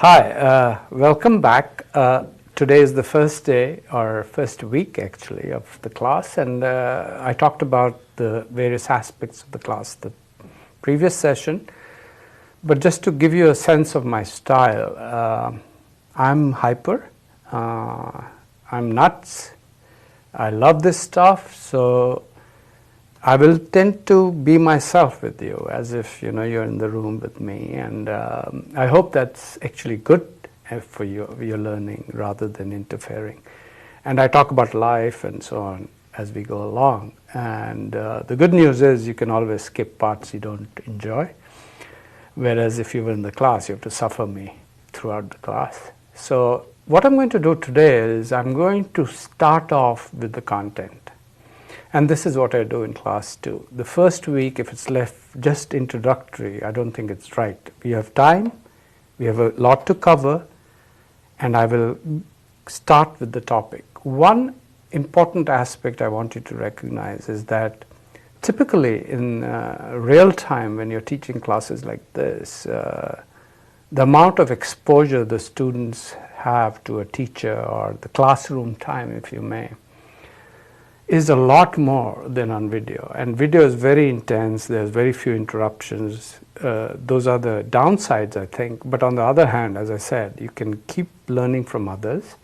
Hi, welcome back. Today is the first day or first week actually of the class, and I talked about the various aspects of the class the previous session. But just to give you a sense of my style, I'm hyper, I'm nuts, I love this stuff, so I will tend to be myself with you as if you're in the room with me, and I hope that's actually good for your learning rather than interfering. And I talk about life and so on as we go along, and the good news is you can always skip parts you don't enjoy, whereas if you were in the class you have to suffer me throughout the class. So what I'm going to do today is I'm going to start off with the content. And this is what I do in class too. The first week, if it's left just introductory, I don't think it's right. We have time, we have a lot to cover, and I will start with the topic. One important aspect I want you to recognize is that typically in real time when you're teaching classes like this, the amount of exposure the students have to a teacher, or the classroom time if you may, is a lot more than on video. And video is very intense, there's very few interruptions. Those are the downsides, I think. But on the other hand, as I said, you can keep learning from others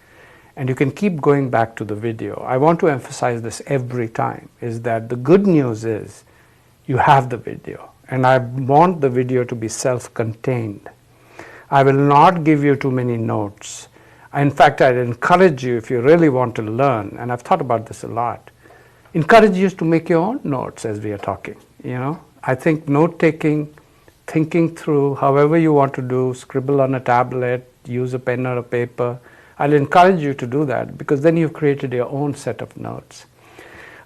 and you can keep going back to the video. I want to emphasize this every time, is that the good news is you have the video, and I want the video to be self-contained. I will not give you too many notes. In fact, I'd encourage you, if you really want to learn, and I've thought about this a lot, encourage you to make your own notes as we are talking. I think note-taking, thinking through, however you want to do, scribble on a tablet, use a pen or a paper, I'll encourage you to do that, because then you've created your own set of notes.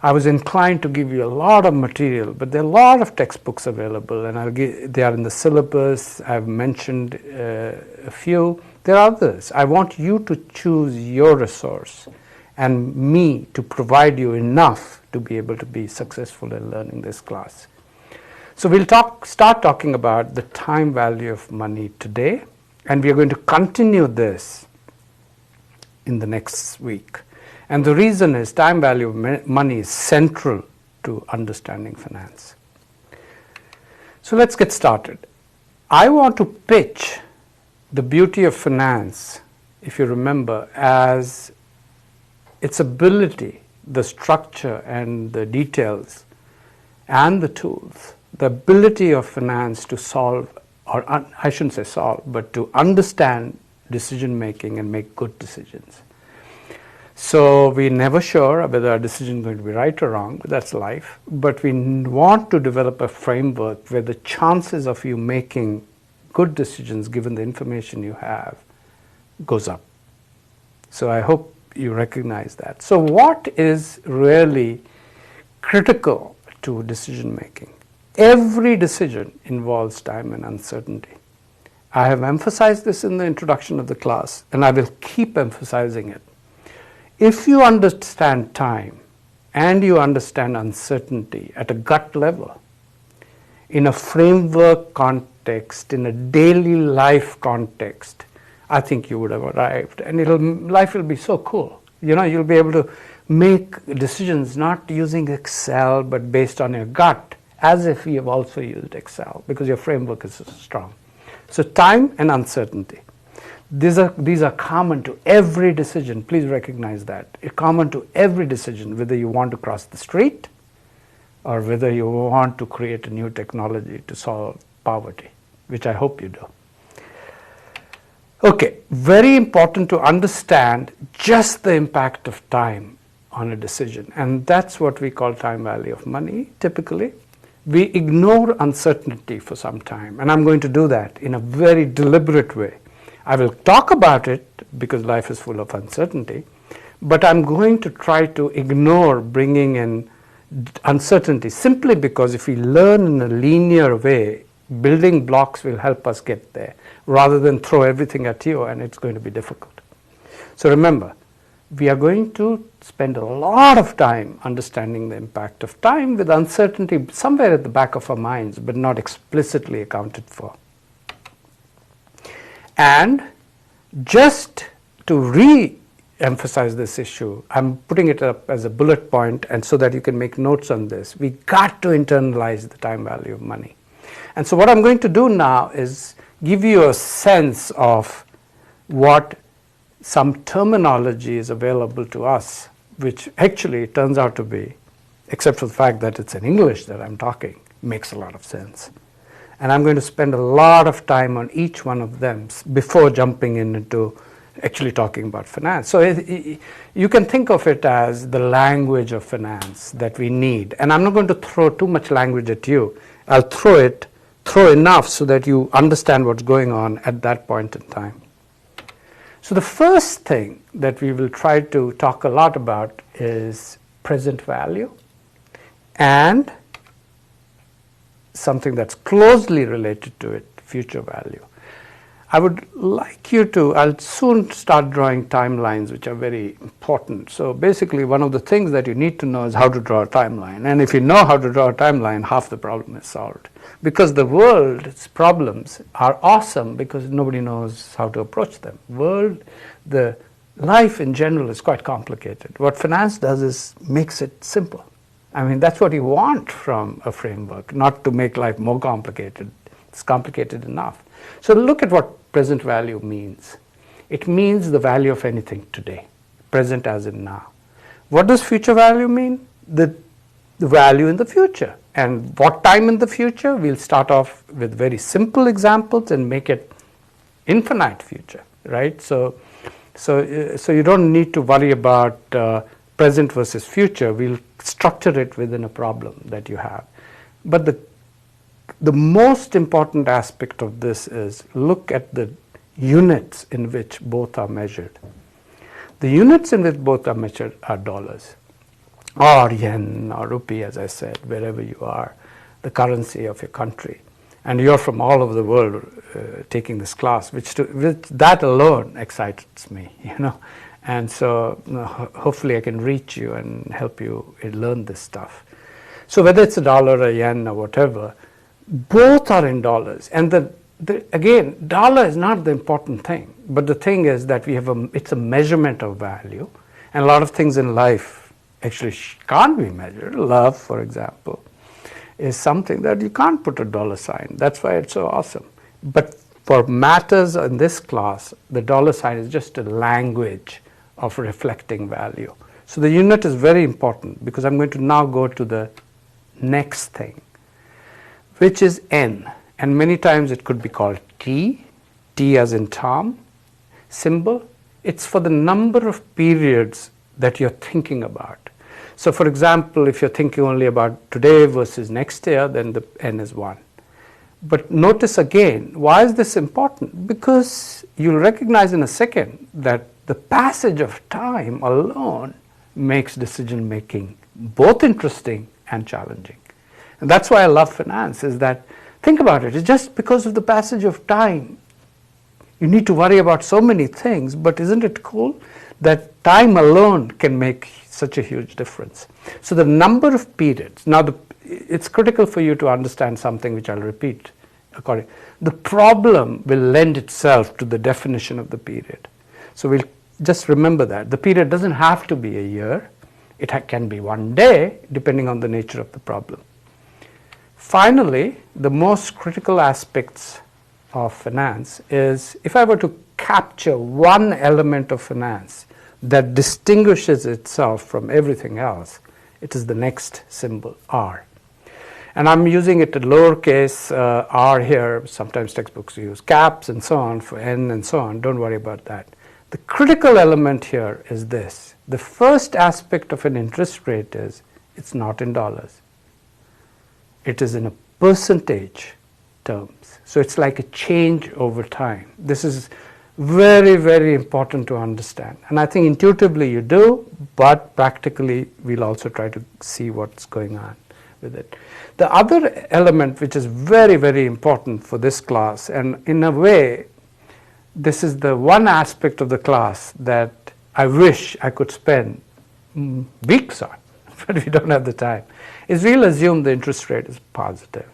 I was inclined to give you a lot of material, but there are a lot of textbooks available, and they are in the syllabus. I've mentioned a few. There are others. I want you to choose your resource and me to provide you enough to be able to be successful in learning this class. So we'll start talking about the time value of money today, and we are going to continue this in the next week. And the reason is time value of money is central to understanding finance. So let's get started. I want to pitch the beauty of finance, if you remember, as its ability, the structure and the details and the tools, the ability of finance to solve, or I shouldn't say solve, but to understand decision making and make good decisions. So we're never sure whether our decision is going to be right or wrong, that's life, but we want to develop a framework where the chances of you making good decisions given the information you have goes up. So I hope you recognize that. So what is really critical to decision making? Every decision involves time and uncertainty. I have emphasized this in the introduction of the class, and I will keep emphasizing it. If you understand time and you understand uncertainty at a gut level, in a framework context, in a daily life context, I think you would have arrived, and life will be so cool. You'll be able to make decisions not using Excel but based on your gut, as if you have also used Excel, because your framework is so strong. So time and uncertainty. These are common to every decision. Please recognize that. It's common to every decision, whether you want to cross the street or whether you want to create a new technology to solve poverty, which I hope you do. Okay, very important to understand just the impact of time on a decision, and that's what we call time value of money typically. We ignore uncertainty for some time, and I'm going to do that in a very deliberate way. I will talk about it because life is full of uncertainty, but I'm going to try to ignore bringing in uncertainty, simply because if we learn in a linear way, building blocks will help us get there, rather than throw everything at you and it's going to be difficult. So remember, we are going to spend a lot of time understanding the impact of time, with uncertainty somewhere at the back of our minds but not explicitly accounted for. And Just to re-emphasize this issue, I'm putting it up as a bullet point, and so that you can make notes on this. We got to internalize the time value of money. And so what I'm going to do now is give you a sense of what some terminology is available to us, which actually turns out to be, except for the fact that it's in English that I'm talking, makes a lot of sense. And I'm going to spend a lot of time on each one of them before jumping into actually talking about finance. So you can think of it as the language of finance that we need. And I'm not going to throw too much language at you. I'll throw enough so that you understand what's going on at that point in time. So the first thing that we will try to talk a lot about is present value, and something that's closely related to it, future value. I would like you to, I'll soon start drawing timelines, which are very important. So basically, one of the things that you need to know is how to draw a timeline. And if you know how to draw a timeline, half the problem is solved. Because the world's problems are awesome because nobody knows how to approach them. The life in general is quite complicated. What finance does is makes it simple. I mean, that's what you want from a framework, not to make life more complicated. It's complicated enough. So look at what present value means. It means the value of anything today, present as in now. What does future value mean? The value in the future. And what time in the future? We'll start off with very simple examples and make it infinite future, right? So you don't need to worry about present versus future. We'll structure it within a problem that you have. But the most important aspect of this is look at the units in which both are measured. The units in which both are measured are dollars, or yen, or rupee, as I said, wherever you are, the currency of your country. And you're from all over the world taking this class, which that alone excites me, you know. And so hopefully I can reach you and help you learn this stuff. So whether it's a dollar, a yen, or whatever, both are in dollars. And again, dollar is not the important thing, but the thing is that it's a measurement of value. And a lot of things in life actually can't be measured. Love, for example, is something that you can't put a dollar sign. That's why it's so awesome. But for matters in this class, the dollar sign is just a language of reflecting value. So the unit is very important because I'm going to now go to the next thing, which is N. And many times it could be called T, T as in Tom, symbol. It's for the number of periods that you're thinking about. So for example, if you're thinking only about today versus next year, then the N is 1. But notice again, why is this important? Because you'll recognize in a second that the passage of time alone makes decision making both interesting and challenging. And that's why I love finance, is that, think about it, it's just because of the passage of time. You need to worry about so many things, but isn't it cool that time alone can make such a huge difference? So the number of periods, now it's critical for you to understand something which I'll repeat. The problem will lend itself to the definition of the period. So we'll just remember that. The period doesn't have to be a year. It can be one day, depending on the nature of the problem. Finally, the most critical aspects of finance is, if I were to capture one element of finance that distinguishes itself from everything else, it is the next symbol, R. And I'm using it in lowercase r here. Sometimes textbooks use caps and so on for N and so on. Don't worry about that. The critical element here is this. The first aspect of an interest rate is it's not in dollars. It is in a percentage terms. So it's like a change over time. This is very, very important to understand. And I think intuitively you do, but practically we'll also try to see what's going on with it. The other element which is very, very important for this class, and in a way, this is the one aspect of the class that I wish I could spend weeks on, but we don't have the time, is we'll assume the interest rate is positive.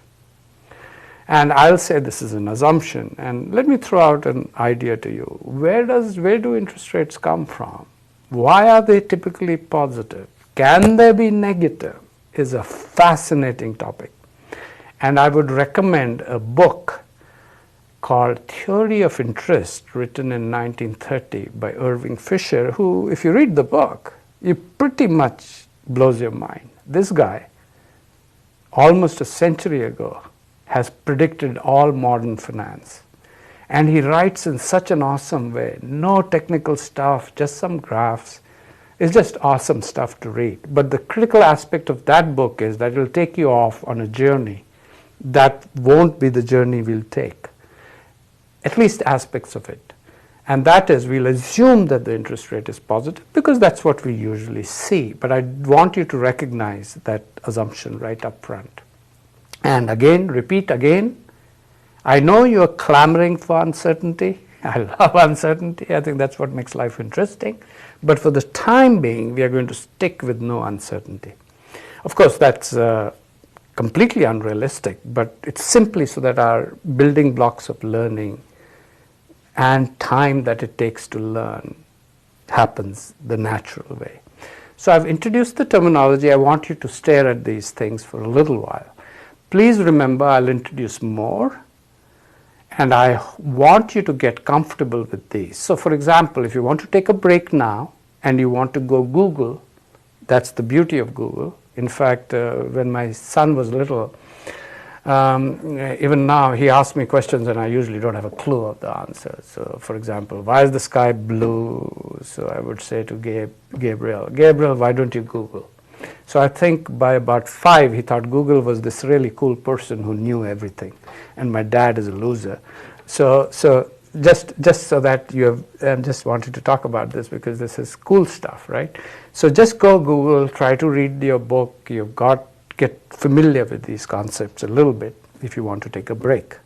And I'll say this is an assumption. And let me throw out an idea to you. Where do interest rates come from? Why are they typically positive? Can they be negative? Is a fascinating topic. And I would recommend a book called Theory of Interest, written in 1930 by Irving Fisher, who, if you read the book, it pretty much blows your mind. This guy, almost a century ago, has predicted all modern finance. And he writes in such an awesome way. No technical stuff, just some graphs. It's just awesome stuff to read. But the critical aspect of that book is that it will take you off on a journey that won't be the journey we'll take. At least aspects of it. And that is, we'll assume that the interest rate is positive because that's what we usually see. But I want you to recognize that assumption right up front. And again, repeat again, I know you're clamoring for uncertainty. I love uncertainty. I think that's what makes life interesting. But for the time being, we are going to stick with no uncertainty. Of course, that's completely unrealistic, but it's simply so that our building blocks of learning and time that it takes to learn happens the natural way. So I've introduced the terminology. I want you to stare at these things for a little while. Please remember, I'll introduce more, and I want you to get comfortable with these. So for example, if you want to take a break now and you want to go Google, that's the beauty of Google. In fact, when my son was little, even now he asks me questions and I usually don't have a clue of the answer. So for example, why is the sky blue? So I would say to Gabriel, why don't you Google? So I think by about 5 he thought Google was this really cool person who knew everything, and my dad is a loser. So just so that you have, just wanted to talk about this because this is cool stuff, right? So just go Google, try to read your book. Get familiar with these concepts a little bit if you want to take a break.